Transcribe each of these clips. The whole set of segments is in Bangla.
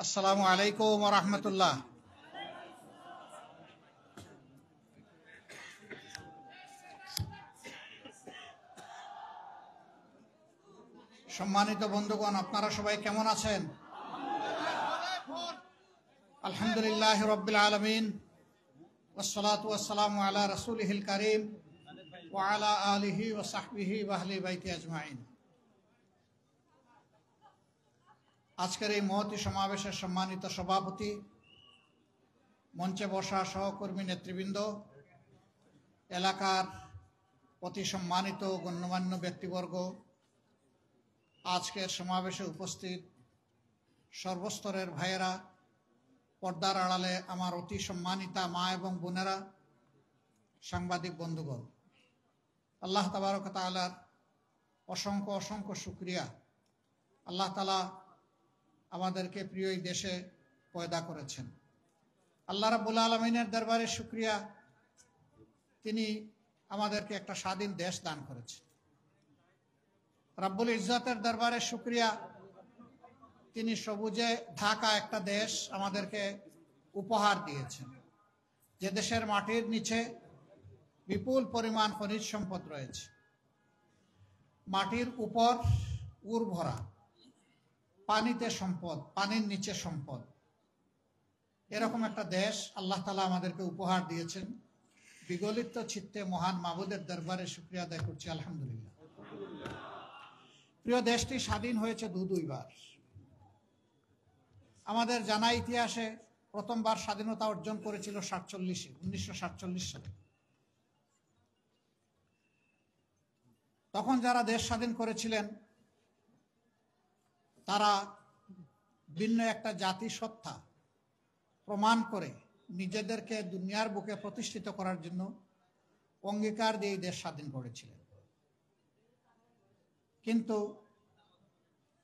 আসসালামু আলাইকুম ওয়া রাহমাতুল্লাহ। সম্মানিত বন্ধুগণ, আপনারা সবাই কেমন আছেন? আলহামদুলিল্লাহ রাব্বিল আলামিন, ওয়াসসালাতু ওয়াসসালামু আলা রাসূলিহিল কারীম ওয়া আলা আলিহি ওয়া সাহবিহি ওয়া আহলি বাইতি আজমাইন। আজকের এই মহতী সমাবেশের সম্মানিত সভাপতি, মঞ্চে বসা সহকর্মী নেতৃবৃন্দ, এলাকার অতি সম্মানিত গণ্যমান্য ব্যক্তিবর্গ, আজকের সমাবেশে উপস্থিত সর্বস্তরের ভাইয়েরা, পর্দার আড়ালে আমার অতি সম্মানিতা মা এবং বোনেরা, সাংবাদিক বন্ধুগণ, আল্লাহ তাবারক ওয়া তাআলার অসংখ্য অসংখ্য শুকরিয়া। আল্লাহ তাআলা আমাদেরকে প্রিয় এই দেশে পয়দা করেছেন। আল্লাহ রাব্বুল আলামিনের দরবারে শুকরিয়া, তিনি আমাদেরকে একটা স্বাধীন দেশ দান করেছেন। রাব্বুল ইজ্জতের দরবারে শুকরিয়া, তিনি সবুজে ঢাকা একটা দেশ আমাদেরকে উপহার দিয়েছেন, যে দেশের মাটির নিচে বিপুল পরিমাণ খনিজ সম্পদ রয়েছে, মাটির উপর উর্বরা, পানিতে সম্পদ, পানির নিচে সম্পদ। এরকম একটা দেশ আল্লাহ তাআলা আমাদেরকে উপহার দিয়েছেন। বিগলিত চিত্তে মহান মাবুদের দরবারে শুকরিয়া আদায় করছি, আলহামদুলিল্লাহ। প্রিয় দেশটি স্বাধীন হয়েছে দুইবার। আমাদের জানা ইতিহাসে প্রথমবার স্বাধীনতা অর্জন করেছিল 1947 সালে। তখন যারা দেশ স্বাধীন করেছিলেন তারা ভিন্ন একটা জাতিসত্তা প্রমাণ করে নিজেদেরকে দুনিয়ার বুকে প্রতিষ্ঠিত করার জন্য অঙ্গীকার দিয়ে দেশ স্বাধীন করেছিলেন। কিন্তু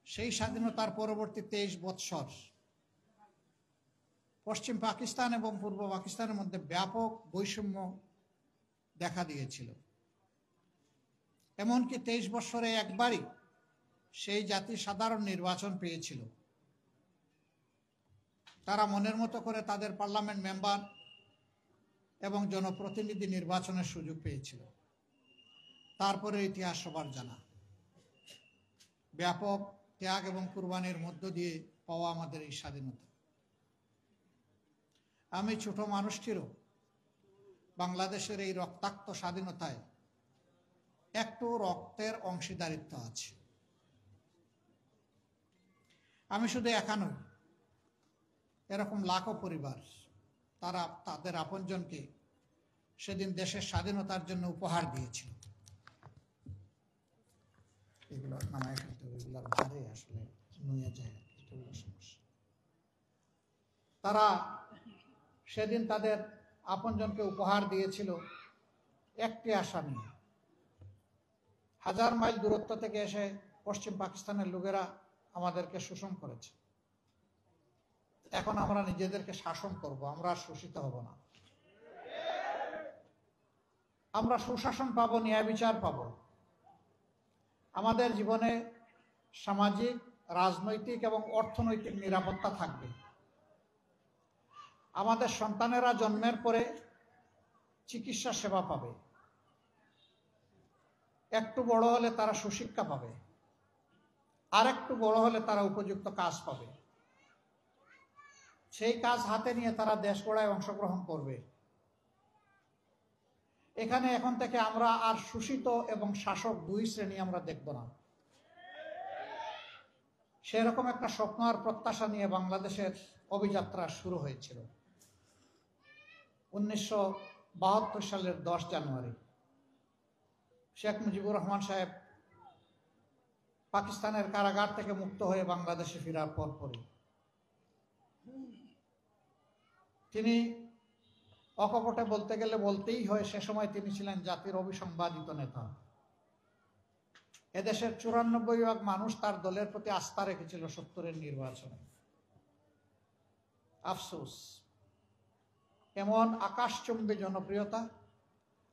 সেই স্বাধীনতার পরবর্তী 23 বৎসর পশ্চিম পাকিস্তান এবং পূর্ব পাকিস্তানের মধ্যে ব্যাপক বৈষম্য দেখা দিয়েছিল। এমনকি 23 বছরে একবারই সেই জাতি সাধারণ নির্বাচন পেয়েছিল। তারা মনের মতো করে তাদের পার্লামেন্ট মেম্বার এবং জনপ্রতিনিধি নির্বাচনের সুযোগ পেয়েছিল। তারপরে ইতিহাস সবার জানা, ব্যাপক ত্যাগ এবং কুরবানির মধ্য দিয়ে পাওয়া আমাদের এই স্বাধীনতা। আমি ছোট মানুষটিরও বাংলাদেশের এই রক্তাক্ত স্বাধীনতায় একটু রক্তের অংশীদারিত্ব আছে। আমি শুধু একা নই, এরকম লাখো পরিবার তারা তাদের আপনজনকে সেদিন দেশের স্বাধীনতার জন্য উপহার দিয়েছিল। এগুলো নামায় ফেলতে হবে, এগুলোর ভারে আসলে নুয়ে যায়, এগুলো সমস্যা। তারা সেদিন তাদের আপনজনকে উপহার দিয়েছিল একটি আশা নিয়ে। 1000 মাইল দূরত্ব থেকে এসে পশ্চিম পাকিস্তানের লোকেরা আমাদেরকে শোষণ করেছে। এখন আমরা নিজেদেরকে শাসন করব, আমরা শোষিত হব না। আমরা সুশাসন পাবো, ন্যায় বিচার পাবো। আমাদের জীবনে সামাজিক, রাজনৈতিক এবং অর্থনৈতিক নিরাপত্তা থাকবে। আমাদের সন্তানেরা জন্মের পরে চিকিৎসা সেবা পাবে, একটু বড় হলে তারা সুশিক্ষা পাবে, আর একটু বড় হলে তারা উপযুক্ত কাজ পাবে। সেই কাজ হাতে নিয়ে তারা দেশ গড়ায় অংশগ্রহণ করবে। এখানে এখন থেকে আমরা আর শোষিত এবং শাসক দুই শ্রেণী আমরা দেখব না। সেরকম একটা স্বপ্ন আর প্রত্যাশা নিয়ে বাংলাদেশের অভিযাত্রা শুরু হয়েছিল 1972 সালের 10 জানুয়ারি। শেখ মুজিবুর রহমান সাহেব পাকিস্তানের কারাগার থেকে মুক্ত হয়ে বাংলাদেশে ফেরার পরপরই তিনি, অকপটে বলতে গেলে বলতেই হয়, সে সময় তিনি ছিলেন জাতির অবিসংবাদিত নেতা। এদেশের 94% মানুষ তার দলের প্রতি আস্থা রেখেছিল 70-এর নির্বাচনে। আফসোস, এমন আকাশচুম্বী জনপ্রিয়তা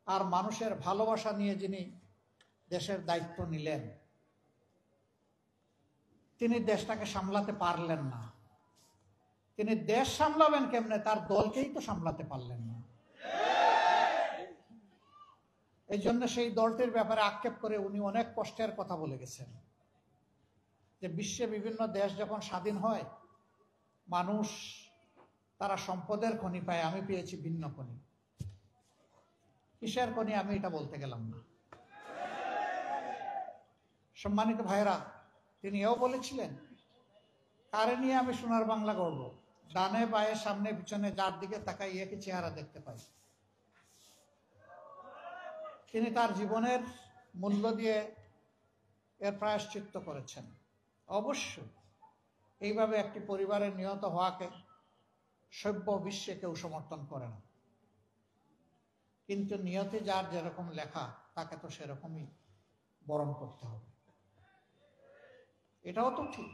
আর মানুষের ভালোবাসা নিয়ে যিনি দেশের দায়িত্ব নিলেন, তিনি দেশটাকে সামলাতে পারলেন না। তিনি দেশ সামলাবেন কেমনে, তার দলকেই তো সামলাতে পারলেন না। এই জন্য সেই দলটির ব্যাপারে আক্ষেপ করে উনি অনেক কষ্টের কথা বলে গেছেন যে বিশ্বে বিভিন্ন দেশ যখন স্বাধীন হয়, মানুষ তারা সম্পদের খনি পায়, আমি পেয়েছি ভিন্ন খনি। কিসের খনি আমি এটা বলতে গেলাম না। সম্মানিত ভাইরা, তিনি এও বলেছিলেন, কারে নিয়ে আমি সোনার বাংলা গড়ব, ডানে বায়ে সামনে পিছনে যার দিকে তাকাই একই চেহারা দেখতে পাই। তিনি তার জীবনের মূল্য দিয়ে এর প্রায়শ্চিত্ত করেছেন। অবশ্যই এইভাবে একটি পরিবারের নিহত হওয়াকে সভ্য বিশ্বে কেউ সমর্থন করে না, কিন্তু নিয়তে যার যেরকম লেখা তাকে তো সেরকমই বরণ করতে হবে। এটাও তো ঠিক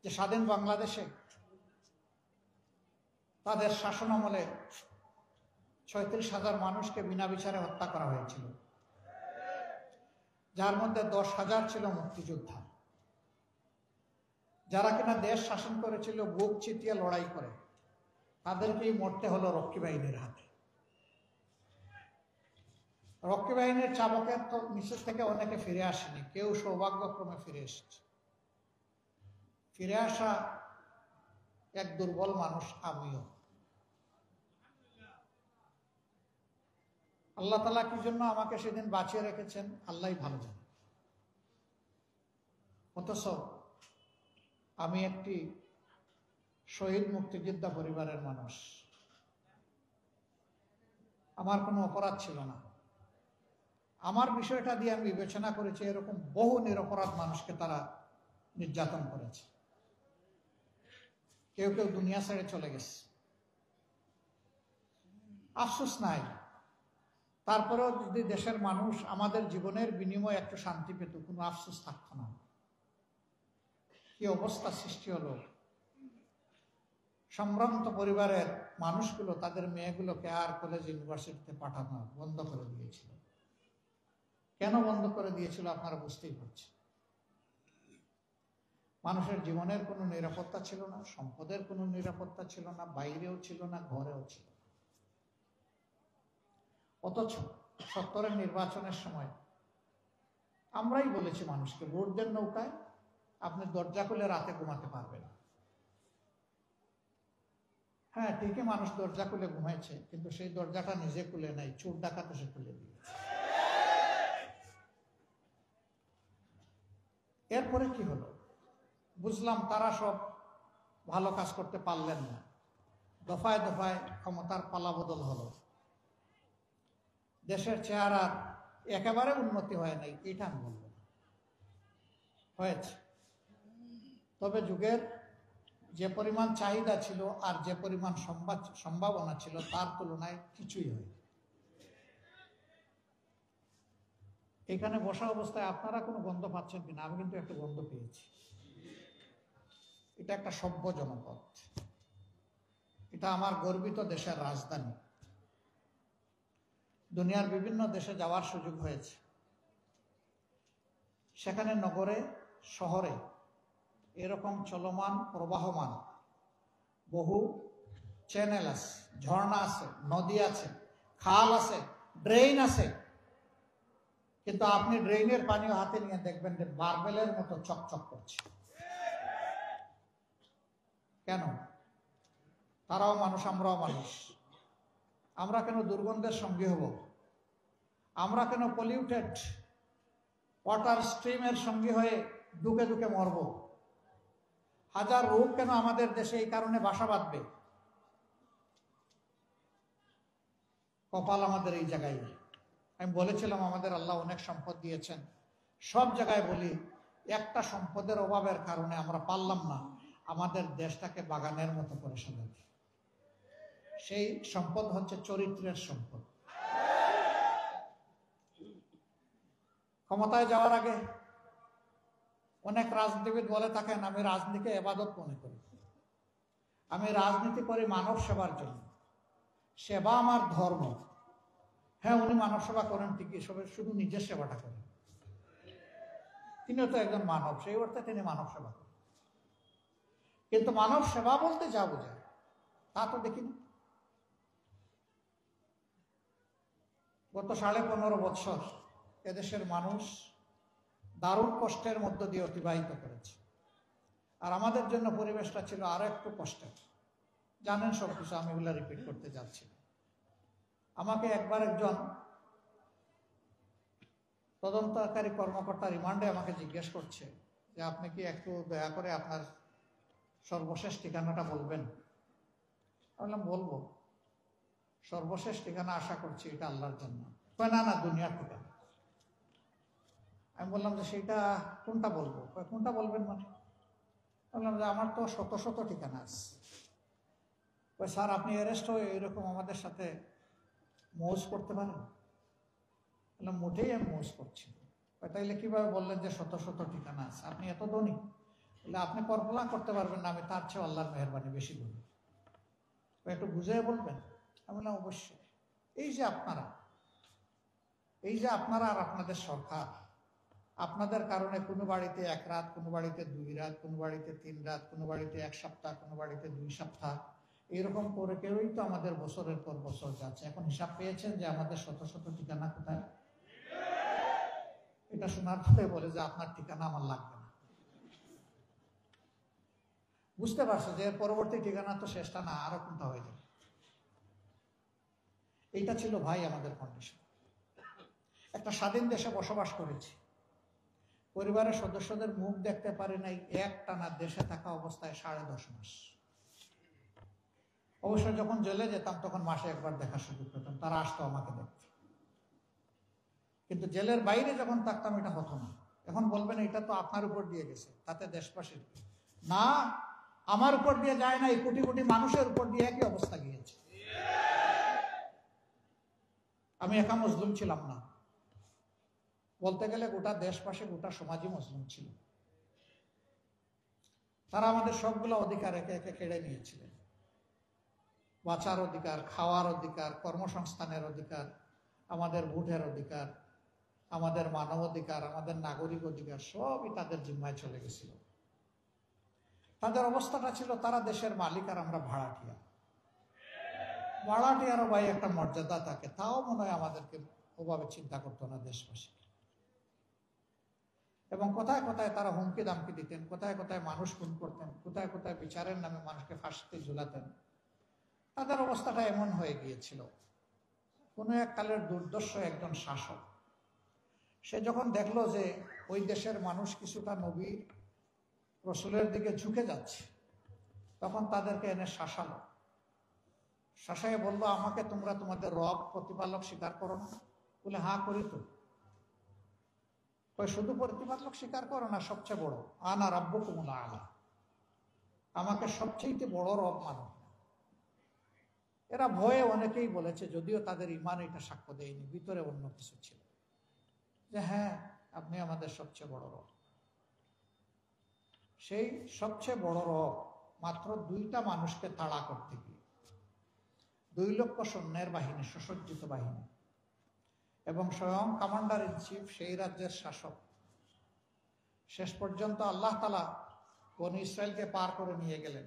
যে স্বাধীন বাংলাদেশে তাদের শাসনামলে 36,000 মানুষকে বিনা বিচারে হত্যা করা হয়েছিল, যার মধ্যে 10,000 ছিল মুক্তিযোদ্ধা, যারা কিনা দেশ শাসন করেছিল বুক চিতিয়ে লড়াই করে, তাদেরকেই মরতে হলো রক্ষী বাহিনীর হাতে। রক্ষী বাহিনীর চাবকের তো নিচের থেকে অনেকে ফিরে আসেনি, কেউ সৌভাগ্যক্রমে ফিরে এসেছে। ফিরে আসা এক দুর্বল মানুষ আমিও। আল্লাহ তাআলা কি জন্য আমাকে সেদিন বাঁচিয়ে রেখেছেন আল্লাহই ভালো জানে। অথচ আমি একটি শহীদ মুক্তিযোদ্ধা পরিবারের মানুষ, আমার কোনো অপরাধ ছিল না। আমার বিষয়টা দিয়ে আমি বিবেচনা করেছি এরকম বহু নিরপরাধ মানুষকে তারা নির্যাতন করেছে, কেউ কেউ দুনিয়া ছেড়ে চলে গেছে, আফসোস নাই। তারপরেও যদি দেশের মানুষ আমাদের জীবনের বিনিময়ে একটু শান্তি পেত, কোনো আফসোস থাকতো না। কি অবস্থা সৃষ্টি হলো, সম্ভ্রান্ত পরিবারের মানুষগুলো তাদের মেয়েগুলোকে আর কলেজ ইউনিভার্সিটিতে পাঠানো বন্ধ করে দিয়েছিল। কেন বন্ধ করে দিয়েছিল আপনারা বুঝতেই পারছেন। মানুষের জীবনের কোনো নিরাপত্তা ছিল না, সম্পদের কোনো নিরাপত্তা ছিল না, বাইরেও ছিল না, ঘরেও ছিল। অথচ 70-এর নির্বাচনের সময় আমরাই বলেছি মানুষকে, ভোট দেন নৌকায়, আপনি দরজা খুলে রাতে ঘুমাতে পারবেন। হ্যাঁ, ঠিকই মানুষ দরজা খুলে ঘুমাইছে, কিন্তু সেই দরজাটা নিজে খুলে নাই, চোর ডাকাত এসে খুলে দিয়েছে। এরপরে কি হলো বুঝলাম, তারা সব ভালো কাজ করতে পারলেন না, দফায় দফায় ক্ষমতার পালাবদল হলো, দেশের চেহারার একেবারে উন্নতি হয় নাই, এটা আমি বলবো না, হয়েছে। তবে যুগের যে পরিমাণ চাহিদা ছিল আর যে পরিমাণ সম্ভাবনা ছিল তার তুলনায় কিছুই হয়। এখানে বসা অবস্থায় আপনারা কোনো গন্ধ পাচ্ছেন কিনা, আমি কিন্তু একটা গন্ধ পেয়েছি। এটা একটা সভ্য জনপদ, এটা আমার গর্বিত দেশের রাজধানী। দুনিয়ার বিভিন্ন দেশে যাওয়ার সুযোগ হয়েছে, সেখানে নগরে শহরে এরকম চলমান প্রবাহমান বহু চ্যানেল আছে, ঝর্ণা আছে, নদী আছে, খাল আছে, ড্রেন আছে, কিন্তু আপনি ড্রেনের পানিও হাতে নিয়ে দেখবেন যে মার্বেলের মতো চকচক করছে। কেন? তারাও মানুষ, আমরাও মানুষ। আমরা কেন দুর্গন্ধের সঙ্গী হব? আমরা কেন পলিউটেড ওয়াটার স্ট্রিমের সঙ্গী হয়ে দুকে দুকে মরব? হাজার রোগ কেন আমাদের দেশে এই কারণে বাসা বাঁধবে? কপাল আমাদের এই জায়গায়। আমি বলেছিলাম আমাদের আল্লাহ অনেক সম্পদ দিয়েছেন, সব জায়গায় বলি একটা সম্পদের অভাবের কারণে আমরা পারলাম না আমাদের দেশটাকে বাগানের মতো করে সাজাতে। সেই সম্পদ হচ্ছে চরিত্রের সম্পদ। ক্ষমতায় যাওয়ার আগে অনেক রাজনীতিবিদ বলে থাকেন, আমি রাজনীতিকে ইবাদত মনে করি, আমি রাজনীতি করি মানব সেবার জন্য, সেবা আমার ধর্ম। হ্যাঁ, উনি মানব সেবা করেন ঠিকই, শুধু নিজের সেবাটা করেন। তিনিও তো একজন মানব, সেই অর্থে তিনি মানব সেবা করেন। কিন্তু মানব সেবা বলতে যা বোঝায় তা তো দেখিনি। গত 15.5 বছর এদেশের মানুষ দারুণ কষ্টের মধ্য দিয়ে অতিবাহিত করেছে। আর আমাদের জন্য পরিবেশটা ছিল আরো একটু কষ্টের। জানেন সবকিছু, আমি এগুলা রিপিট করতে যাচ্ছি। আমাকে একবার একজন তদন্তকারী কর্মকর্তা রিমান্ডে আমাকে জিজ্ঞেস করছে যে আপনি কি একটু দয়া করে আপনার সর্বশেষ ঠিকানাটা বলবেন? বললাম বলবো, সর্বশেষ ঠিকানা আশা করছি এটা আল্লাহর জন্য। না না, দুনিয়ার ঠিকানা। আমি বললাম যে সেটা কোনটা বলবো? কোনটা বলবেন মানে? বললাম যে আমার তো শত শত ঠিকানা আছে। স্যার আপনি অ্যারেস্ট হয়ে এরকম আমাদের সাথে মৌজ করতে পারেন? বললাম মোটেই আমি মৌজ করছি। তাইলে কিভাবে বললেন যে শত শত ঠিকানা আছে? আপনি এত ধনী? বলে আপনি কল্পনা করতে পারবেন না আমি তার চেয়ে আল্লাহর মেহেরবানি বেশি ধনী। একটু বুঝিয়ে বলবেন? আমি বললাম অবশ্যই। এই যে আপনারা আর আপনাদের সরকার, আপনাদের কারণে কোনো বাড়িতে 1 রাত, কোনো বাড়িতে 2 রাত, কোনো বাড়িতে 3 রাত, কোনো বাড়িতে 1 সপ্তাহ, কোনো বাড়িতে 2 সপ্তাহ, এরকম করে কেউই তো আমাদের বছরের পর বছর যাচ্ছে। এখন হিসাব পেয়েছেন যে আমাদের শত শত ঠিকানা কোথায়? এটা শোনার পরে বলে যে আপনার ঠিকানা আমার লাগবে না। বুঝতে পারছো যে পরবর্তী ঠিকানা তো শেষটা না, আরো কোনটা হয়ে যাবে। এইটা ছিল ভাই আমাদের কন্ডিশন। একটা স্বাধীন দেশে বসবাস করেছি, পরিবারের সদস্যদের মুখ দেখতে পারি নাই একটানা দেশে থাকা অবস্থায় 10.5 মাস। অবশ্য যখন জেলে যেতাম তখন মাসে একবার দেখার সুযোগ পেতাম, তারা আসতো আমাকে দেখতে। কিন্তু জেলের বাইরে যখন থাকতাম এটা হতো না। এখন বলবেন এটা তো আপনার উপর দিয়ে গেছে, তাতে দেশবাসীর না, আমার উপর দিয়ে যায় না, এই কোটি কোটি মানুষের উপর দিয়ে একই অবস্থা গিয়েছে। আমি একা মুসলিম ছিলাম না, বলতে গেলে গোটা দেশবাসী, গোটা সমাজই মুসলিম ছিল। তারা আমাদের সবগুলো অধিকার একে একে কেড়ে নিয়েছিলেন। বাঁচার অধিকার, খাওয়ার অধিকার, কর্মসংস্থানের অধিকার, আমাদের ভোটের অধিকার, আমাদের মানব অধিকার, আমাদের নাগরিক অধিকার সবই তাদের জিম্মায় চলে গেছিল। তাদের অবস্থাটা ছিল তারা দেশের মালিক আর আমরা ভাড়াটিয়া। ভাড়াটিয়ারও ভাই একটা মর্যাদা থাকে, তাও মনে হয় আমাদেরকে ওভাবে চিন্তা করতো না দেশবাসী। এবং কোথায় কোথায় তারা হুমকি দামকি দিতেন, কোথায় কোথায় মানুষ খুন করতেন, কোথায় কোথায় বিচারের নামে মানুষকে ফাঁসিতে ঝুলাতেন। তাদের অবস্থাটা এমন হয়ে গিয়েছিল। কোনো এক কালের দুর্দর্শ একজন শাসক, সে যখন দেখলো যে ওই দেশের মানুষ কিছুটা নবী রসুলের দিকে ঝুঁকে যাচ্ছে, তখন তাদেরকে এনে শাসালো। শাসায় বললো আমাকে তোমরা তোমাদের রব প্রতিপালক স্বীকার করো না? বলে হ্যাঁ করি তো। শুধু প্রতিপালক স্বীকার করো না, সবচেয়ে বড় আনা রাব্বুকুমুল আলা, আমাকে সবচেয়ে বড় রব মানো। এরা ভয়ে অনেকেই বলেছে, যদিও তাদের ইমান এটা সাক্ষ্য দেয়নি, ভিতরে অন্য কিছু ছিল, যে হ্যাঁ আপনি আমাদের সবচেয়ে বড় রব। সেই সবচেয়ে বড় রব মাত্র 2টা মানুষকে তাড়া করতে গিয়ে 2 লক্ষ সৈন্যের বাহিনী, সুসজ্জিত বাহিনী, এবং স্বয়ং কমান্ডার ইন চিফ, সেই রাজ্যের শাসক, শেষ পর্যন্ত আল্লাহ তাআলা বনী ইসরায়েলকে পার করে নিয়ে গেলেন,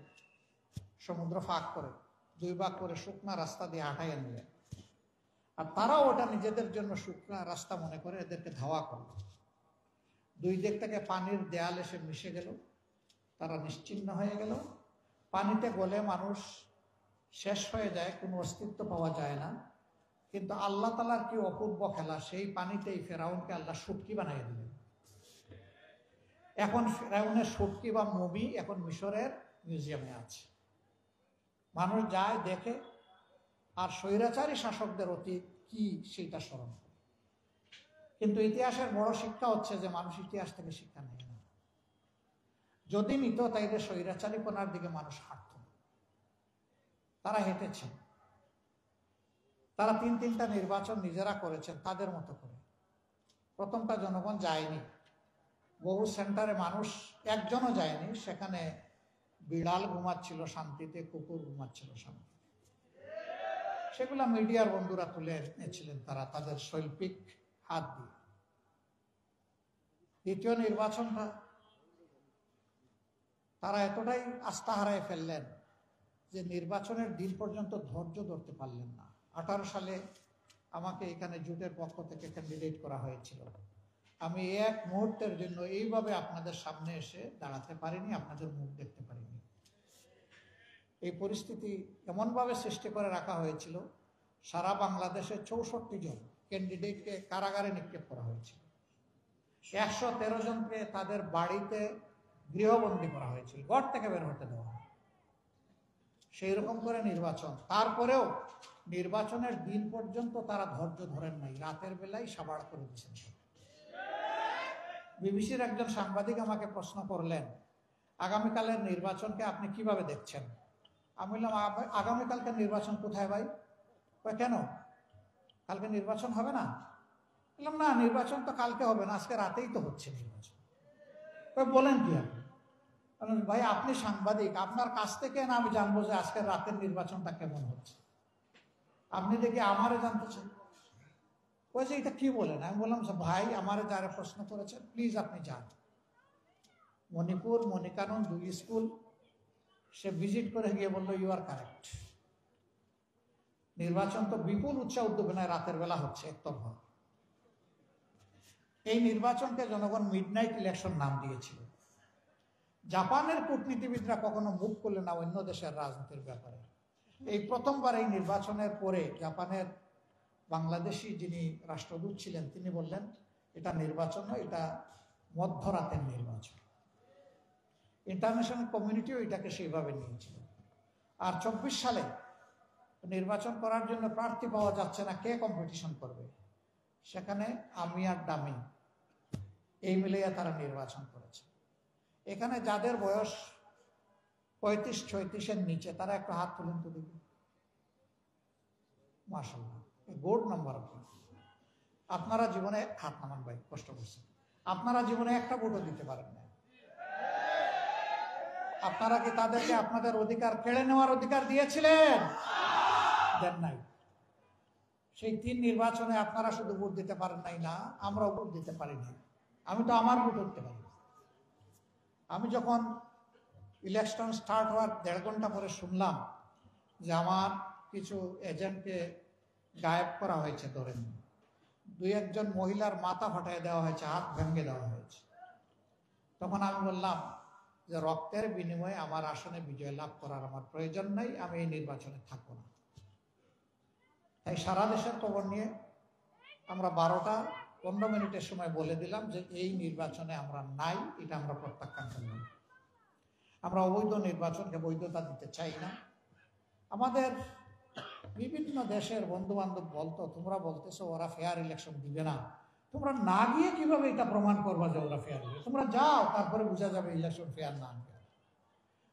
সমুদ্র ফাঁক করে 2 ভাগ করে শুকনা রাস্তা দিয়ে হাঁটাইয়া নিলেন। আর তারাও ওটা নিজেদের জন্য শুকনা রাস্তা মনে করে এদেরকে ধাওয়া করল। 2 দিক থেকে পানির দেয়াল এসে মিশে গেল, তারা নিশ্চিহ্ন হয়ে গেল। পানিতে গলে মানুষ শেষ হয়ে যায়, কোনো অস্তিত্ব পাওয়া যায় না। কিন্তু আল্লাহ তাআলার কি অপূর্ব খেলা, সেই পানিতেই ফেরাউনকে আল্লাহ শুটকি বানিয়ে দিলেন। এখন ফেরাউনের শুটকি বা মমি এখন মিশরের মিউজিয়ামে আছে, মানুষ যায় দেখে, আর স্বৈরাচারী শাসকদের অতীত কি সেটা স্মরণ করে। কিন্তু ইতিহাসের বড় শিক্ষা হচ্ছে যে মানুষ ইতিহাস থেকে শিক্ষা নেয় না। যদি নিত তাইলে স্বৈরাচারীপনার দিকে মানুষ হাঁটত। তারা হেঁটেছেন, তারা 3টা নির্বাচন নিজেরা করেছেন তাদের মতো করে। প্রথমটা জনগণ যায়নি, বহু সেন্টারে মানুষ একজনও যায়নি, সেখানে বিড়াল ঘুমাচ্ছিল শান্তিতে, কুকুর ঘুমাচ্ছিল শান্তিতে। সেগুলা মিডিয়ার বন্ধুরা তুলে এনেছিলেন তারা তাদের শৈল্পিক হাত দিয়ে। দ্বিতীয় নির্বাচনটা তারা এতটাই আস্থা হারায় ফেললেন যে নির্বাচনের দিন পর্যন্ত ধৈর্য ধরতে পারলেন না। 18 সালে আমাকে এখানে জোটের পক্ষ থেকে ক্যান্ডিডেট করা হয়েছিল। আমি এক মুহূর্তের জন্য এইভাবে আপনাদের সামনে এসে দাঁড়াতে পারিনি, আপনাদের মুখ দেখতে পারিনি। এই পরিস্থিতি এমনভাবে সৃষ্টি করে রাখা হয়েছিল, সারা বাংলাদেশে 64 জন ক্যান্ডিডেটকে কারাগারে নিক্ষেপ করা হয়েছিল। 113 জনকে তাদের বাড়িতে গৃহবন্দী করা হয়েছিল, ঘর থেকে বের হতে দেওয়া হয়। সেই রকম করে নির্বাচন, তারপরেও নির্বাচনের দিন পর্যন্ত তারা ধৈর্য ধরেন নাই, রাতের বেলায় সাবাড় করে দিয়েছেন। বিবিসির একজন সাংবাদিক আমাকে প্রশ্ন করলেন, আগামীকালের নির্বাচনকে আপনি কিভাবে দেখছেন? আমি বললাম, আগামীকালকে নির্বাচন কোথায় ভাই? কেন, কালকে নির্বাচন হবে না? বললাম, না, নির্বাচন তো কালকে হবে না, আজকে রাতেই তো হচ্ছে নির্বাচন। বলেন কি আপনি? ভাই আপনি সাংবাদিক, আপনার কাছ থেকে না আমি জানবো যে আজকের রাতের নির্বাচনটা কেমন হচ্ছে? আপনি দেখি আমারে জানতে চান। ওই যে এটা কি বলেন? আমি বললাম, ভাই আমারে যারা প্রশ্ন করেছেন প্লিজ আপনি যান। মণিপুর, মণিকানন 2 স্কুল সে ভিজিট করে গিয়ে বললো, ইউ আর কারেক্ট। নির্বাচন তো বিপুল উৎসাহ উদ্দীপনায় রাতের বেলা হচ্ছে একতরফা। এই নির্বাচনকে জনগণ মিডনাইট ইলেকশন নাম দিয়েছিল। জাপানের কূটনীতিবিদরা কখনো মুখ করলে না অন্য দেশের রাজনীতির ব্যাপারে। এই প্রথমবার এই নির্বাচনের পরে জাপানের বাংলাদেশি যিনি রাষ্ট্রদূত ছিলেন তিনি বললেন, এটা নির্বাচন নয়, এটা মধ্যরাতের নির্বাচন। ইন্টারন্যাশনাল কমিউনিটিও এটাকে সেইভাবে নিয়েছিল। আর 24 সালে নির্বাচন করার জন্য প্রার্থী পাওয়া যাচ্ছে না, কে কম্পিটিশন করবে? সেখানে আমি আর ডামি এই মিলিয়ে তারা নির্বাচন করেছে। এখানে যাদের বয়স 35-36-এর নিচে তারা একটা হাত তুলুন তো দেখি। মাশাআল্লাহ, গুড নাম্বার। আপনারা জীবনে হাত নামান ভাই, কষ্ট করছেন। আপনারা জীবনে একটা ভোটও দিতে পারেন না। আপনারা কি তাদেরকে আপনাদের অধিকার কেড়ে নেওয়ার অধিকার দিয়েছিলেন? দেন নাই। সেই 3 নির্বাচনে আপনারা শুধু ভোট দিতে পারেন নাই না, আমরাও ভোট দিতে পারি নাই। আমি তো আমার ভোট দিতে পারি। আমি যখন ইলেকশন স্টার্ট হওয়ার 1.5 ঘন্টা পরে শুনলাম যে আমার কিছু এজেন্টকে গায়েব করা হয়েছে, ধরেন 2-1 জন মহিলার মাথা ফাটাই দেওয়া হয়েছে, হাত ভেঙে দেওয়া হয়েছে, তখন আমি বললাম যে রক্তের বিনিময়ে আমার আসনে বিজয় লাভ করার আমার প্রয়োজন নাই, আমি এই নির্বাচনে থাকবো না। তাই সারা দেশের খবর নিয়ে আমরা 12টা 15 মিনিটের সময় বলে দিলাম যে এই নির্বাচনে আমরা নাই, এটা আমরা প্রত্যাখ্যান করলাম। আমরা অবৈধ নির্বাচনকে বৈধতা দিতে চাই না। আমাদের বিভিন্ন দেশের বন্ধু বান্ধব বলতো, তোমরা বলতেছো ওরা ফেয়ার ইলেকশন দিবে না, তোমরা না গিয়ে কিভাবে এটা প্রমাণ করবা যে ওরা ফেয়ার দিবে? তোমরা যাও, তারপরে বোঝা যাবে ইলেকশন ফেয়ার না ফেয়ার।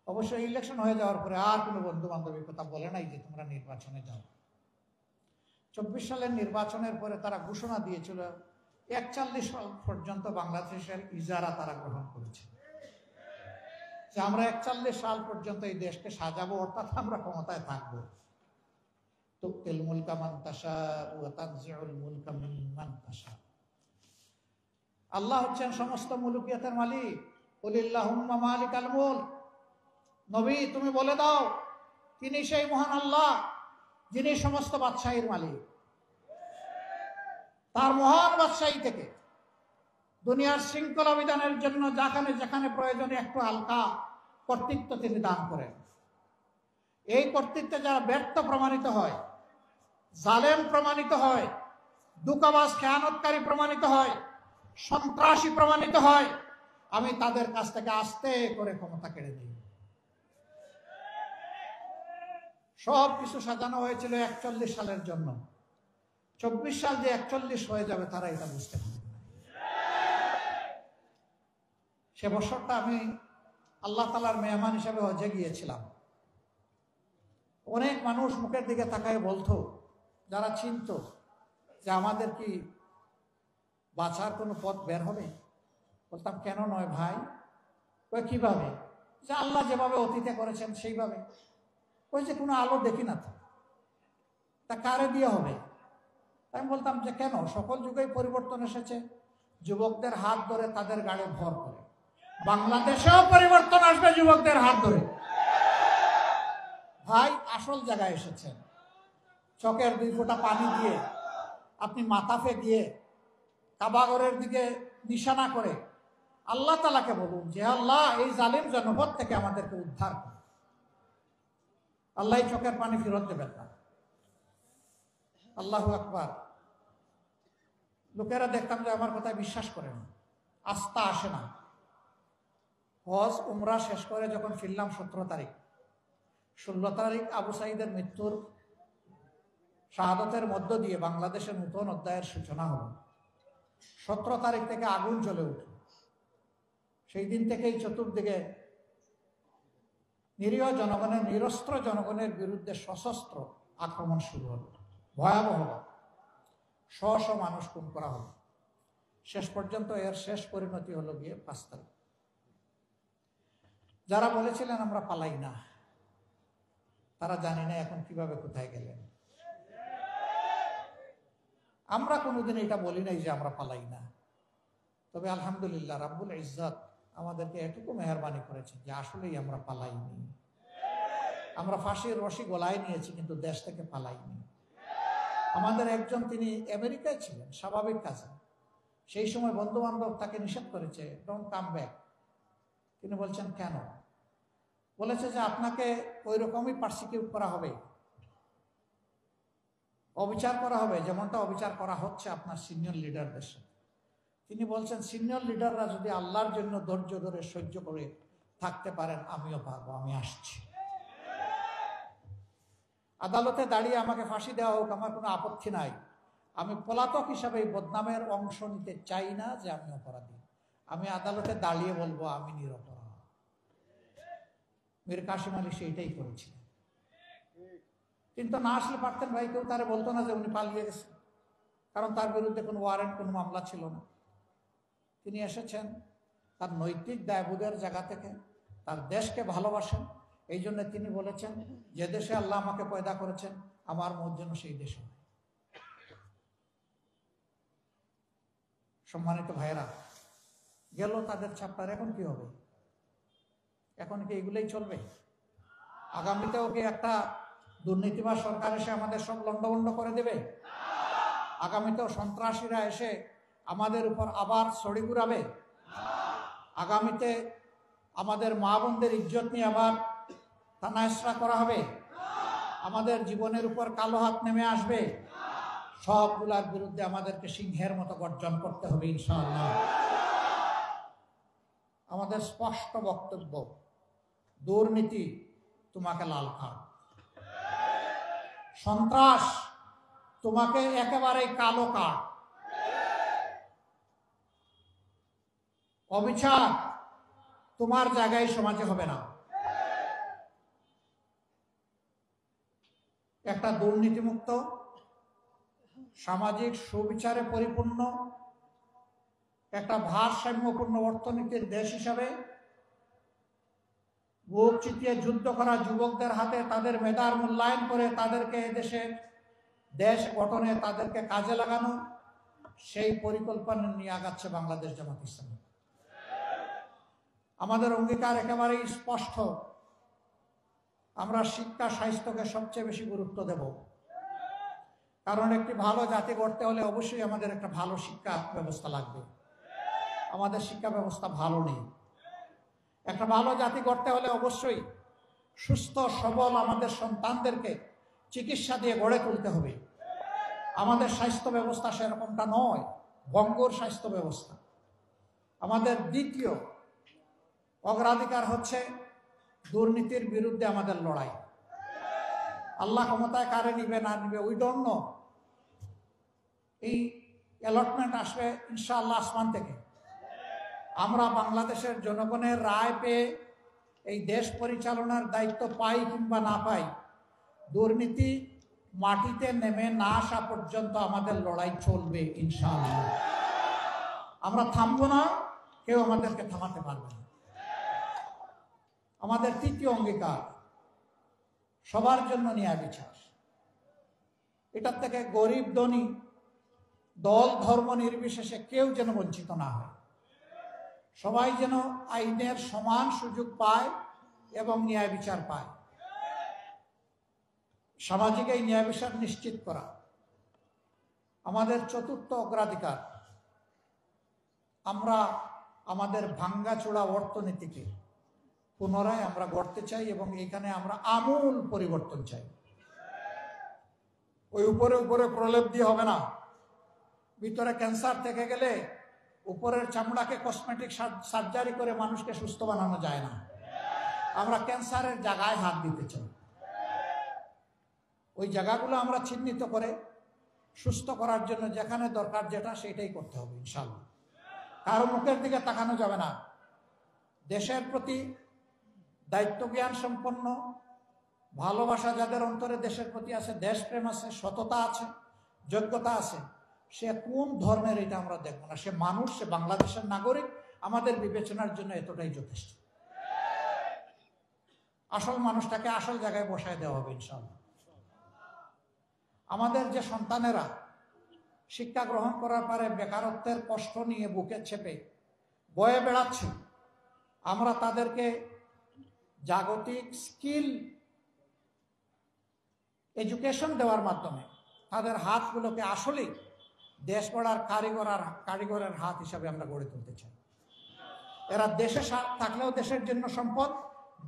অবশ্যই ইলেকশন হয়ে যাওয়ার পরে আর কোনো বন্ধু বান্ধবের কথা বলে নাই যে তোমরা নির্বাচনে যাও। 24 সালের নির্বাচনের পরে তারা ঘোষণা দিয়েছিল 41 সাল পর্যন্ত বাংলাদেশের ইজারা তারা গ্রহণ করেছে, যে আমরা 41 সাল পর্যন্ত এই দেশকে সাজাবো, অর্থাৎ আমরা ক্ষমতায় থাকবো। তুতিল মুলকা মান তাশা ওয়া তানজিউল মুলকা মিম্মান তাশা। আল্লাহ হচ্ছেন সমস্ত মুলকিয়াতের মালিক। কুলিল্লাহুম্মা মালিকাল মুলক। নবী তুমি বলে দাও, তিনি সেই মহান আল্লাহ যিনি সমস্ত বাদশাহীর মালিক। তার মহান বাদশাহী থেকে দুনিয়ার শৃঙ্খলা বিধানের জন্য যেখানে যেখানে প্রয়োজনে একটু হালকা কর্তৃত্ব তিনি দান করেন। এই কর্তৃত্বে যারা ব্যর্থ প্রমাণিত হয়, জালেম প্রমাণিত হয়, দুঃখবাজ খেয়ানতকারী প্রমাণিত হয়, সন্ত্রাসী প্রমাণিত হয়, আমি তাদের কাছ থেকে আস্তে করে ক্ষমতা কেড়ে নিই। সব কিছু সাজানো হয়েছিল 41 সালের জন্য। 24 সাল যে 41 হয়ে যাবে তারা এটা বুঝতে পারে। সে বছরটা আমি আল্লাহ তাআলার মেহমান হিসেবে হজে গিয়েছিলাম। অনেক মানুষ মুখের দিকে তাকায় বলতো, যারা চিনত যে আমাদের কি বাঁচার কোনো পথ বের হবে? বলতাম কেন নয় ভাই? ওই কিভাবে? যে আল্লাহ যেভাবে অতীতে করেছেন সেইভাবে। ওই যে কোনো আলো দেখি না তো, তা কারে দিয়ে হবে? আমি বলতাম যে কেন, সকল যুগেই পরিবর্তন এসেছে। যুবকদের হাত ধরে তাদের গাড়ি ভর করে, বাংলাদেশেও পরিবর্তন আসবে যুবকদের হাত ধরে। ভাই আসল জায়গায় এসেছেন। চোখের 2 ফোঁটা পানি দিয়ে আপনি মাথাফে দিয়ে কাবাগরের দিকে নিশানা করে আল্লাহ তাআলাকে বলুন যে আল্লাহ এই জালিম জনপদ থেকে আমাদেরকে উদ্ধার করুন। আল্লাহ চোখের পানি ফেরত দেবেন না। আল্লাহু আকবার। লোকেরা দেখতাম যে আমার কথায় বিশ্বাস করে না, আস্থা আসে না। হজ উমরা শেষ করে যখন ফিরলাম 17 তারিখ, 16 তারিখ আবু সাঈদের মৃত্যুর শাহাদাতের মধ্য দিয়ে বাংলাদেশের নতুন অধ্যায়ের সূচনা হলো। 17 তারিখ থেকে আগুন জ্বলে উঠল। সেই দিন থেকেই চতুর্দিকে নিরীহ জনগণের, নিরস্ত্র জনগণের বিরুদ্ধে সশস্ত্র আক্রমণ শুরু হলো। ভয়াবহ, শ মানুষ খুন করা হলো। শেষ পর্যন্ত এর শেষ পরিণতি হলো গিয়ে 5 তারিখ। যারা বলেছিলেন আমরা পালাই না, তারা জানি না এখন কিভাবে কোথায় গেলেন। আমরা কোনোদিন এটা বলি নাই যে আমরা পালাই না। তবে আলহামদুলিল্লাহ রাব্বুল ইজ্জত আমাদেরকে এটুকু মেহেরবানি করেছে যে আসলেই আমরা পালাইনি। আমরা ফাঁসির রশি গলায় নিয়েছি কিন্তু দেশ থেকে পালাইনি। আমাদের একজন, তিনি আমেরিকায় ছিলেন স্বাভাবিক কাজে, সেই সময় বন্ধু বান্ধব তাকে নিষেধ করেছে, ডোন্ট কাম ব্যাক। তিনি বলছেন কেন? বলেছে যে আপনাকে ওই রকমই পার্সিকিউট করা হবে, অবিচার করা হবে যেমনটা অবিচার করা হচ্ছে আপনার সিনিয়র লিডারদের সাথে। তিনি বলছেন সিনিয়র লিডাররা যদি আল্লাহর জন্য ধৈর্য ধরে সহ্য করে থাকতে পারেন, আমিও পারবো, আমি আসছি। আদালতে দাঁড়িয়ে আমাকে ফাঁসি দেওয়া হোক, আমার কোনো আপত্তি নাই। আমি পলাতক হিসাবে এই বদনামের অংশ নিতে চাই না যে আমি অপরাধী। আমি আদালতে দাঁড়িয়ে বলবো আমি নিরপরাধ। মীর কাসেম আলী সেইটাই করেছিলেন। কিন্তু না আসলে পারতেন ভাই, কেউ তারা বলতো না যে উনি পালিয়ে গেছেন, কারণ তার বিরুদ্ধে কোনো ওয়ারেন্ট, কোনো মামলা ছিল না। তিনি এসেছেন তার নৈতিক দায়বোধের জায়গা থেকে, তার দেশকে ভালোবাসেন। এই জন্য তিনি বলেছেন যে দেশে আল্লাহ আমাকে পয়দা করেছেন আমার মত যেন সেই দেশে। সম্মানিত ভাইয়েরা, গেল তাদের চ্যাপ্টার, এখন কি হবে? এখন কি এগুলোই চলবে? আগামীতেও কি একটা দুর্নীতিবাজ সরকার এসে আমাদের সব লন্ডভন্ড করে দেবে? আগামীতেও সন্ত্রাসীরা এসে আমাদের উপর আবার ছড়ি ঘুরাবে? আগামীতে আমাদের মা বোনদের ইজ্জত নিয়ে আবার তানায়সরা করা হবে? আমাদের জীবনের উপর কালো হাত নেমে আসবে? সবগুলার বিরুদ্ধে আমাদেরকে সিংহের মতো গর্জন করতে হবে ইনশাআল্লাহ। আমাদের স্পষ্ট বক্তব্য, দুর্নীতি তোমাকে লাল কার্ড, সন্ত্রাস তোমাকে একেবারে কালো কার্ড, অবিচার তোমার জায়গায় সমাজে হবে না। একটা দুর্নীতিমুক্ত, সামাজিক সুবিচারে পরিপূর্ণ, একটা ভারসাম্যপূর্ণ অর্থনীতির দেশ হিসাবে বুক চিতিয়ে যুদ্ধ করা যুবকদের হাতে তাদের মেধার মূল্যায়ন করে তাদেরকে এদেশে দেশ গঠনে তাদেরকে কাজে লাগানো, সেই পরিকল্পনা নিয়ে আগাচ্ছে বাংলাদেশ জামাত ইসলামী। আমাদের অঙ্গীকার একেবারেই স্পষ্ট। আমরা শিক্ষা স্বাস্থ্যকে সবচেয়ে বেশি গুরুত্ব দেব, কারণ একটি ভালো জাতি গড়তে হলে অবশ্যই আমাদের একটা ভালো শিক্ষা ব্যবস্থা লাগবে। আমাদের শিক্ষা ব্যবস্থা ভালো নেই। একটা ভালো জাতি গড়তে হলে অবশ্যই সুস্থ সবল আমাদের সন্তানদেরকে চিকিৎসা দিয়ে গড়ে তুলতে হবে। আমাদের স্বাস্থ্য ব্যবস্থা সেরকমটা নয়, ভঙ্গুর স্বাস্থ্য ব্যবস্থা। আমাদের দ্বিতীয় অগ্রাধিকার হচ্ছে দুর্নীতির বিরুদ্ধে আমাদের লড়াই। আল্লাহ ক্ষমতায় কারে নিবে না নিবে উই ডোন্ট নো। এই অ্যালটমেন্ট আসবে ইনশাআল্লাহ আসমান থেকে। আমরা বাংলাদেশের জনগণের রায় পেয়ে এই দেশ পরিচালনার দায়িত্ব পাই কিংবা না পাই, দুর্নীতি মাটিতে নেমে না আসা পর্যন্ত আমাদের লড়াই চলবে ইনশাআল্লাহ। আমরা থামবো না, কেউ আমাদেরকে থামাতে পারবে না। আমাদের তৃতীয় অঙ্গীকার, সবার জন্য ন্যায় বিচার। এটার থেকে গরিব ধনী, দল ধর্ম নির্বিশেষে কেউ যেন বঞ্চিত না হয়। সবাই যেন আইনের সমান সুযোগ পায় এবং ন্যায় বিচার পায়। সামাজিক এই ন্যায় বিচার নিশ্চিত করা আমাদের চতুর্থ অগ্রাধিকার। আমরা আমাদের ভাঙ্গাচোরা অর্থনীতিকে পুনরায় আমরা গড়তে চাই এবং এখানে আমরা আমূল পরিবর্তন চাই। ওই উপরে উপরে প্রলেপ দিয়ে হবে না। ভিতরে ক্যান্সার থেকে গেলে উপরের চামড়াকে কসমেটিক সার্জারি করে মানুষকে সুস্থ বানানো যায় না। আমরা ক্যান্সারের জায়গায় হাত দিতে চাই। ওই জায়গাগুলো আমরা চিহ্নিত করে সুস্থ করার জন্য যেখানে দরকার যেটা সেটাই করতে হবে ইনশাআল্লাহ। কারো মুখের দিকে তাকানো যাবে না। দেশের প্রতি দায়িত্ব জ্ঞান সম্পন্ন, ভালোবাসা যাদের অন্তরে দেশের প্রতি আছে, দেশপ্রেম আছে, সততা আছে, যোগ্যতা আছে, সে কোন ধর্মের এটা আমরা দেখবো না। সে মানুষ, সে বাংলাদেশের নাগরিক, আমাদের বিবেচনার জন্য এতটাই যথেষ্ট। আসল মানুষটাকে আসল জায়গায় বসায় দেওয়া হবে ইনশাআল্লাহ। আমাদের যে সন্তানেরা শিক্ষা গ্রহণ করার পরে বেকারত্বের কষ্ট নিয়ে বুকে চেপে বয়ে বেড়াচ্ছে, আমরা তাদেরকে জাগতিক স্কিল এডুকেশন দেওয়ার মাধ্যমে তাদের হাতগুলোকে আসলেই দেশ গড়ার কারিগরের হাত হিসাবে আমরা গড়ে তুলতে চাই। এরা দেশে থাকলেও দেশের জন্য সম্পদ,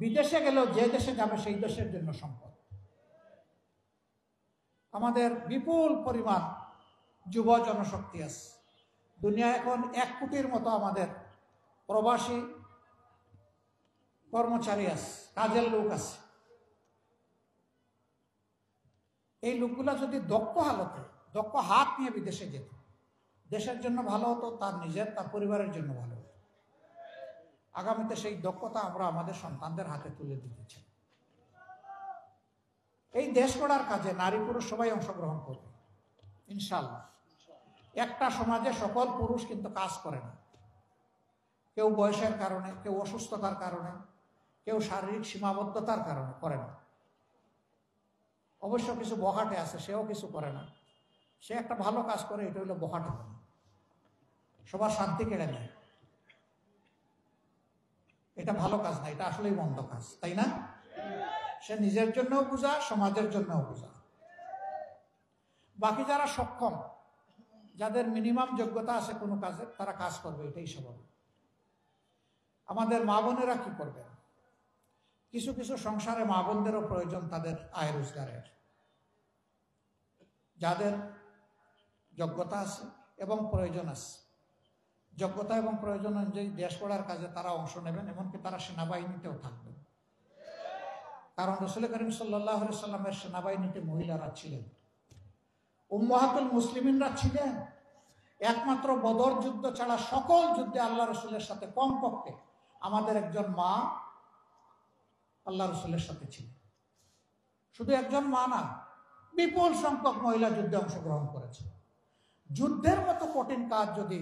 বিদেশে গেলেও যে দেশে যাবে সেই দেশের জন্য সম্পদ। আমাদের বিপুল পরিমাণ যুব জনশক্তি আছে। দুনিয়া এখন 1 কোটির মতো আমাদের প্রবাসী কর্মচারী আছে, কাজের লোক আছে। এই লোকগুলা যদি দক্ষ হাত নিয়ে বিদেশে যেত, দেশের জন্য ভালো হতো, তার নিজের, তার পরিবারের জন্য ভালো হতো। আগামীতে সেই দক্ষতা আমরা আমাদের সন্তানদের হাতে তুলে দিতে চাই। এই দেশ গড়ার কাজে নারী পুরুষ সবাই অংশগ্রহণ করবে ইনশাআল্লাহ। একটা সমাজে সকল পুরুষ কিন্তু কাজ করে না। কেউ বয়সের কারণে, কেউ অসুস্থতার কারণে, কেউ শারীরিক সীমাবদ্ধতার কারণে করে না। অবশ্য কিছু বখাটে আছে, সেও কিছু করে না। সে একটা ভালো কাজ করে, এটা হলো বখাটে। সবার শান্তি কেড়ে নেয়, এটা ভালো কাজ না, এটা আসলেই মন্দ কাজ, তাই না? সে নিজের জন্যও বোঝা, সমাজের জন্যও বোঝা। বাকি যারা সক্ষম, যাদের মিনিমাম যোগ্যতা আছে কোনো কাজে, তারা কাজ করবে, এটাই স্বাভাবিক। আমাদের মা বোনেরা কি করবেন? কিছু কিছু সংসারে মা বোনদেরও প্রয়োজন তাদের আয় রোজগারের। যাদের যোগ্যতা আছে এবং প্রয়োজন আছে, যোগ্যতা এবং প্রয়োজন অনুযায়ী দেশ গড়ার কাজে তারা অংশ নেবেন, এমনকি তারা সেনাবাহিনীতেও থাকবেন। কারণ রাসূল করিম সাল্লাল্লাহু আলাইহি সাল্লামের সেনাবাহিনীতে মহিলারা ছিলেন, উম্মাহাতুল মুসলিমিনরা ছিলেন। একমাত্র বদর যুদ্ধ ছাড়া সকল যুদ্ধে আল্লাহ রসুলের সাথে কমপক্ষে আমাদের একজন মা আল্লাহ রসুলের সাথে ছিলেন। শুধু একজন মা না, বিপুল সংখ্যক মহিলা যুদ্ধে অংশগ্রহণ করেছে। যুদ্ধের মতো কঠিন কাজ যদি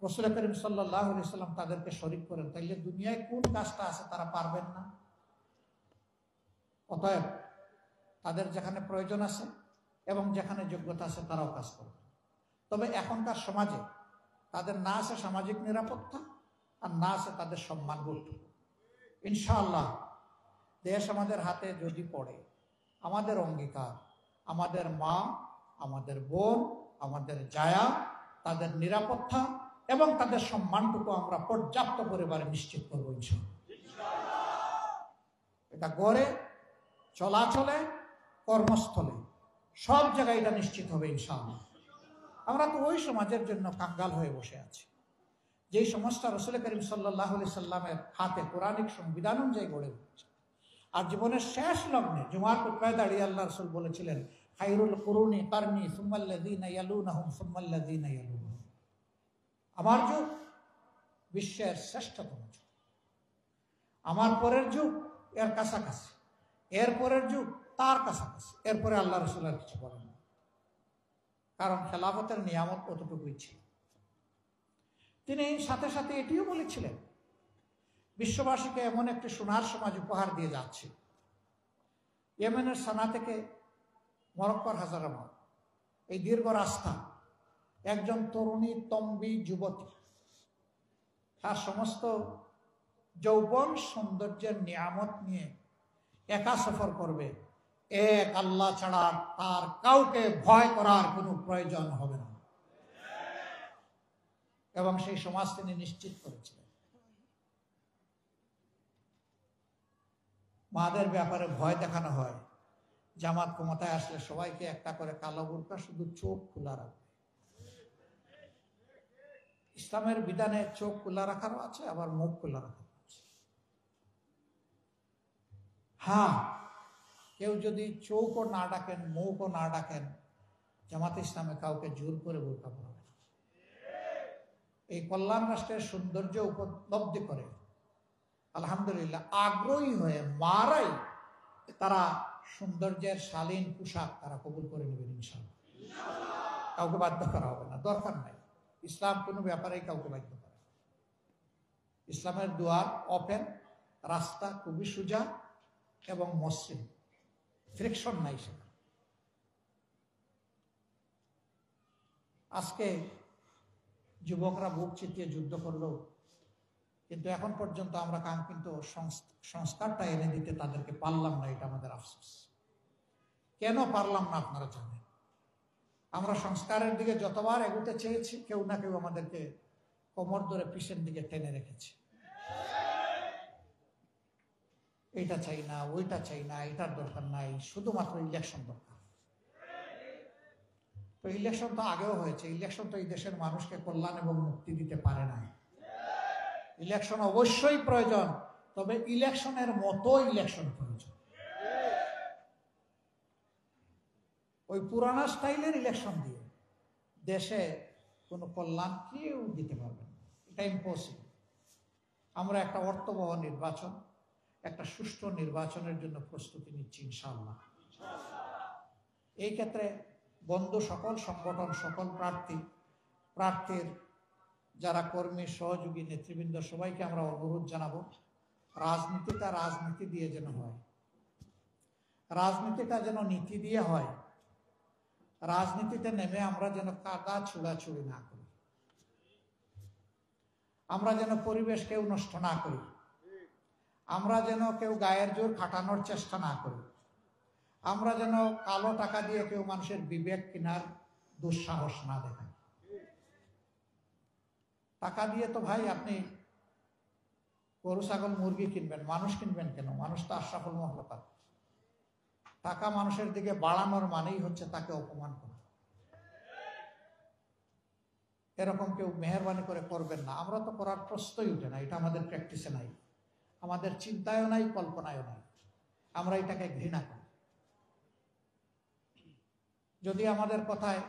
রাসূল করিম সাল্লাল্লাহু আলাইহি সাল্লাম তাদেরকে শরীক করেন, তাইলে দুনিয়ায় কোন কাজটা আছে তারা পারবেন না? অতএব তাদের যেখানে প্রয়োজন আছে এবং যেখানে যোগ্যতা আছে তারাও কাজ করবে। তবে এখনকার সমাজে তাদের না আছে সামাজিক নিরাপত্তা, আর না আছে তাদের সম্মানবোধ। ইনশাআল্লাহ দেশ আমাদের হাতে যদি পড়ে, আমাদের অঙ্গীকার, আমাদের মা, আমাদের বোন, আমাদের জায়া, তাদের নিরাপত্তা এবং তাদের সম্মানটুকু আমরা পর্যাপ্ত পরিমাণে নিশ্চিত করবো ইনশাআল্লাহ। এটা গড়ে, চলাচলে, কর্মস্থলে, সব জায়গায় এটা নিশ্চিত হবে ইনশাআল্লাহ। আমরা তো ওই সমাজের জন্য কাঙ্গাল হয়ে বসে আছি যেই সমাজটা রাসূল করিম সাল্লাল্লাহু আলাইহি সাল্লামের হাতে কোরআনিক সংবিধান অনুযায়ী গড়ে উঠেছে। আর জীবনের শেষ লগ্নে জুমার খুতবায় দাঁড়িয়ে আল্লাহ রাসূল বলেছিলেন, খায়রুল কুরুনি কারনি সুম্মাল্লাযীনা ইয়ালুনাহুম সুম্মাল্লাযীনা ইয়ালুনাহুম। আমার যুগ বিশ্বের শ্রেষ্ঠতম যুগ, আমার পরের যুগ এর কাছাকাছি, এর পরের যুগ তার কাছাকাছি, এরপরে আল্লাহ রাসূল আর কিছু বলেন না। কারণ খেলাফতের নিয়ামত কতটুকুই ছিল। তিনি সাথে সাথে এটিও বলেছিলেন, বিশ্ববাসীকে এমন একটি সোনার সমাজ উপহার দিয়ে যাচ্ছে। ইয়েমেনের সানা থেকে মরক্কোর হাজারাবাদ, এই দীর্ঘ রাস্তা, একজন তরুণী তম্বি যুবতী তার সমস্ত যৌবন সৌন্দর্যের নিয়ামত নিয়ে একা সফর করবে, এক আল্লাহ ছাড়া তার কাউকে ভয় করার কোনো প্রয়োজন হবে না। এবং সেই সমাজ তিনি নিশ্চিত করেছিলেন। মাদের ব্যাপারে ভয় দেখানো হয়, জামাত ক্ষমতায় আসলে সবাইকে একটা করে কালো বোরকা, শুধু চোখ খোলা রাখবে। ইসলামের বিধানে চোখ খোলা রাখারও আছে, আবার মুখ খোলা রাখারও আছে। হ্যাঁ, কেউ যদি চোখও না ডাকেন, মুখও না ডাকেন, জামাতে ইসলামে কাউকে জোর করে বোরকা পরাবে না। এই কল্যাণ রাষ্ট্রের সৌন্দর্য উপলব্ধি করে আলহামদুলিল্লাহ আগ্রহী হয়ে মারাই তারা সৌন্দর্যের শালীন পোশাক তারা কবুল করে নেবেন ইনশাআল্লাহ। কাউকে বাধ্য করা হবে না, দরকার নাই। ইসলাম কোনো ব্যাপারেই কাউকে বাধ্য করে। ইসলামের দুয়ার ওপেন, রাস্তা খুবই সোজা এবং মসৃণ, ফ্রিকশন নাই সেটা। আজকে যুবকরা বুক চিতিয়ে যুদ্ধ করলো, কিন্তু এখন পর্যন্ত আমরা কাঙ্ক্ষিত সংস্কারটা এনে দিতে তাদেরকে পারলাম না। এটা আমাদের আফসোস। কেন পারলাম না আপনারা জানেন। আমরা সংস্কারের দিকে যতবার এগোতে চেয়েছি, কেউ না কেউ আমাদেরকে কোমর ধরে পিছন দিকে টেনে রেখেছে। এইটা চাই না, ওইটা চাই না, এটার দরকার নাই, শুধুমাত্র ইলেকশন দরকার। তো ইলেকশন তো আগেও হয়েছে। ইলেকশন তো এই দেশের মানুষকে কল্যাণ এবং মুক্তি দিতে পারে না। ইলেকশন অবশ্যই প্রয়োজন, তবে ইলেকশনের মতো ইলেকশন প্রয়োজন। ওই পুরানা স্টাইলের ইলেকশন দিয়ে দেশে কোনো কল্যাণ কেউ দিতে পারবে না, এটা ইম্পসিবল। আমরা একটা অর্থবহ নির্বাচন, একটা সুষ্ঠু নির্বাচনের জন্য প্রস্তুতি নিচ্ছি ইনশাআল্লাহ। এই ক্ষেত্রে বন্ধু সকল সংগঠন, সকল প্রার্থীর যারা কর্মী, সহযোগী, নেতৃবৃন্দ, সবাইকে আমরা অনুরোধ জানাবো, রাজনীতিটা রাজনীতি দিয়ে যেন হয়, রাজনীতিটা যেন নীতি দিয়ে হয়। রাজনীতিতে নেমে আমরা যেন কাদা ছুড়াছুড়ি না করি, আমরা যেন পরিবেশ কেউ নষ্ট না করি, আমরা যেন কেউ গায়ের জোর খাটানোর চেষ্টা না করি, আমরা যেন কালো টাকা দিয়ে কেউ মানুষের বিবেক কেনার দুঃসাহস না দেখাই। টাকা দিয়ে তো ভাই আপনি গরু, ছাগল, মুরগি কিনবেন, মানুষ কিনবেন কেন? মানুষ তো আশরাফুল মাখলুকাত। টাকা মানুষের দিকে বাড়ানোর মানেই হচ্ছে তাকে অপমান করা। এরকম কেউ মেহেরবানি করে করবেন না। আমরা তো করার প্রশ্নই উঠে না, এটা আমাদের প্র্যাকটিসে নাই, আমাদের চিন্তায়ও নাই, কল্পনায়ও নাই। আমরা এটাকে ঘৃণা করি। যদি আমাদের কথায়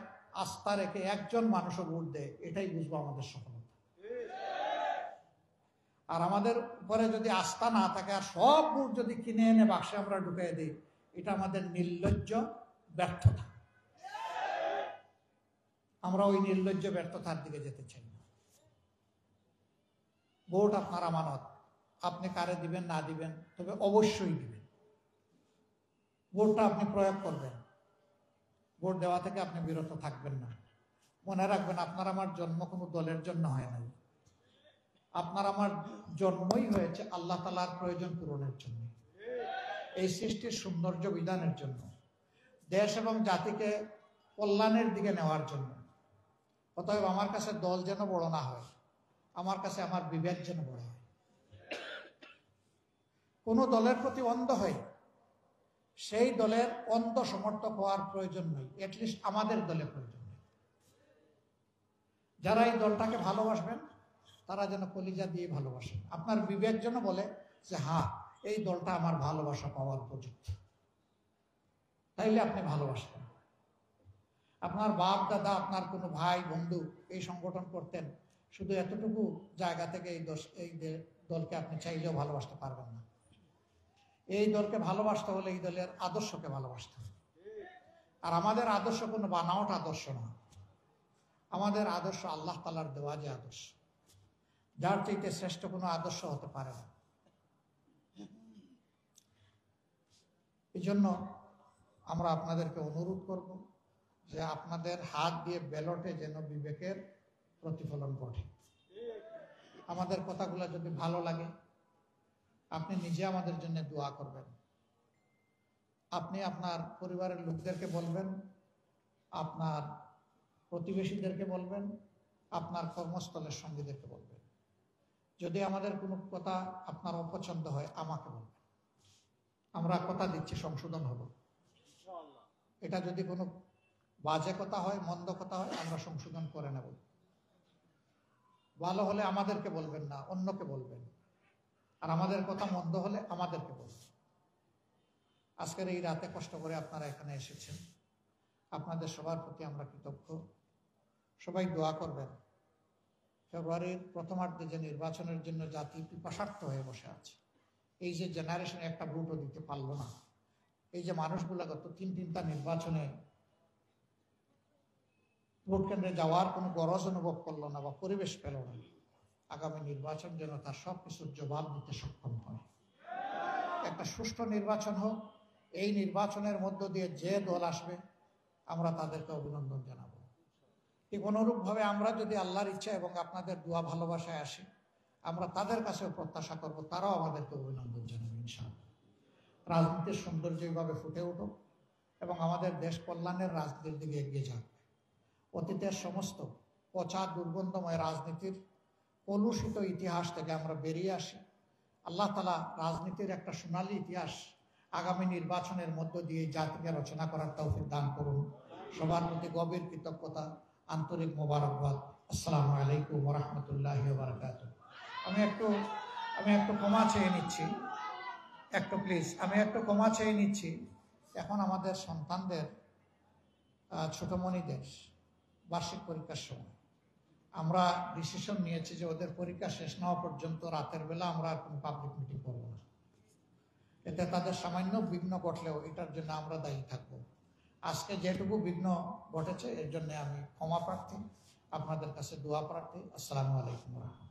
আস্থা রেখে একজন মানুষও ভোট দেয়, এটাই বুঝবো আমাদের সফলতা। আর আমাদের উপরে যদি আস্থা না থাকে, আর সব ভোট যদি কিনে এনে বাক্সে আমরা ঢুকিয়ে দিই, এটা আমাদের নির্লজ্জ ব্যর্থতা। আমরা ওই নির্লজ্জ ব্যর্থতার দিকে যেতে চাই না। ভোট আপনার আমানত, আপনি কারে দিবেন না দিবেন, তবে অবশ্যই দিবেন। ভোটটা আপনি প্রয়োগ করবেন, ভোট দেওয়া থেকে আপনি বিরত থাকবেন না। মনে রাখবেন, আপনার আমার জন্ম কোনো দলের জন্য হয় নাই। আপনার আমার জন্মই হয়েছে আল্লাহ তাআলার প্রয়োজন পূরণের জন্য, এই সৃষ্টির সৌন্দর্য বিধানের জন্য, দেশ এবং জাতিকে কল্যাণের দিকে নেওয়ার জন্য। অতএব আমার কাছে দল যেন বড় না হয়, আমার কাছে আমার বিবেক যেন বড় হয়। কোনো দলের প্রতি অন্ধ হয়ে সেই দলের অন্ধ সমর্থক হওয়ার প্রয়োজন নেই। অ্যাটলিস্ট আমাদের দলে প্রয়োজন নেই। যারা এই দলটাকে ভালোবাসবেন তারা যেন কলিজা দিয়ে ভালোবাসেন। আপনার বিবেক যেন বলে যে হ্যাঁ, এই দলটা আমার ভালোবাসা পাওয়ার উপযুক্ত, তাইলে আপনি ভালোবাসবেন। আপনার বাপ দাদা, আপনার কোনো ভাই বন্ধু এই সংগঠন করতেন, শুধু এতটুকু জায়গা থেকে এই দলকে আপনি চাইলেও ভালোবাসতে পারবেন না। এই দলকে ভালোবাসতে হলে এই দলের আদর্শকে ভালোবাসতে হবে। আর আমাদের আদর্শ কোনো বানাওয়াট আদর্শ না, আমাদের আদর্শ আল্লাহ তাআলার দেওয়া যে আদর্শ, যার চাইতে শ্রেষ্ঠ কোনো আদর্শ হতে পারে না। এই জন্য আমরা আপনাদেরকে অনুরোধ করব যে আপনাদের হাত দিয়ে ব্যালটে যেন বিবেকের প্রতিফলন ঘটে। আমাদের কথাগুলো যদি ভালো লাগে আপনি নিজে আমাদের জন্য দোয়া করবেন। আপনি আপনার পরিবারের লোকদেরকে বলবেন, আপনার প্রতিবেশীদেরকে বলবেন, আপনার কর্মস্থলের সঙ্গীদেরকে বলবেন। যদি আমাদের কোনো কথা আপনার অপছন্দ হয় আমাকে বলবেন, আমরা কথা দিচ্ছি সংশোধন হব। এটা যদি কোনো বাজে কথা হয়, মন্দ কথা হয়, আমরা সংশোধন করে নেব। ভালো হলে আমাদেরকে বলবেন না, অন্যকে বলবেন। আর আমাদের কথা মন্দ হলে আমাদেরকে বলবেন। আজকের এই রাতে কষ্ট করে আপনারা এখানে এসেছেন, আপনাদের সবার প্রতি আমরা কৃতজ্ঞ। সবাই দোয়া করবেন। ফেব্রুয়ারির প্রথমার্ধে যে নির্বাচনের জন্য জাতি পিপাসার্থ হয়ে বসে আছে, এই যে জেনারেশনে একটা ভোটও দিতে পারলো না, এই যে মানুষগুলো গত তিনটা নির্বাচনে ভোট কেন্দ্রে যাওয়ার কোনো গরজ অনুভব করলো না বা পরিবেশ পেল না, আগামী নির্বাচন যেন তার সবকিছুর জবাব দিতে সক্ষম হয়। একটা সুষ্ঠু নির্বাচন হোক। এই নির্বাচনের মধ্য দিয়ে যে দল আসবে আমরা তাদেরকে অভিনন্দন জানাবো। ঠিক অনুরূপভাবে আমরা যদি আল্লাহর ইচ্ছা এবং আপনাদের দোয়া ভালোবাসায় আসি, আমরা তাদের কাছেও প্রত্যাশা করব তারাও আমাদেরকে অভিনন্দন জানাবে ইনশাআল্লাহ। রাজনীতির সৌন্দর্য এইভাবে ফুটে উঠুক এবং আমাদের দেশ কল্যাণের রাজনীতির দিকে এগিয়ে যাক। অতীতের সমস্ত পচা দুর্গন্ধময় রাজনীতির কলুষিত ইতিহাস থেকে আমরা বেরিয়ে আসি। আল্লাহ তাআলা রাজনীতির একটা সোনালী ইতিহাস আগামী নির্বাচনের মধ্য দিয়ে জাতিকে রচনা করার তৌফিক দান করুন। সবার প্রতি গভীর কৃতজ্ঞতা, আন্তরিক মোবারকবাদ। আসসালামু আলাইকুম ওয়া রাহমাতুল্লাহি ওয়া বারাকাতুহু। আমি একটু ক্ষমা চেয়ে নিচ্ছি, প্লিজ আমি একটু ক্ষমা চেয়ে নিচ্ছি। এখন আমাদের সন্তানদের ছোটমণিদের বার্ষিক পরীক্ষার সময় আমরা ডিসিশন নিয়েছি যে ওদের পরীক্ষা শেষ না হওয়া পর্যন্ত রাতের বেলা আমরা আর কোনো পাবলিক মিটিং করবো না। এতে তাদের সামান্য বিঘ্ন ঘটলেও এটার জন্য আমরা দায়ী থাকবো। আজকে যেটুকু বিঘ্ন ঘটেছে এর জন্য আমি ক্ষমা প্রার্থী, আপনাদের কাছে দোয়া প্রার্থী। আসসালামু আলাইকুম ওয়া রাহমাতুল্লাহ।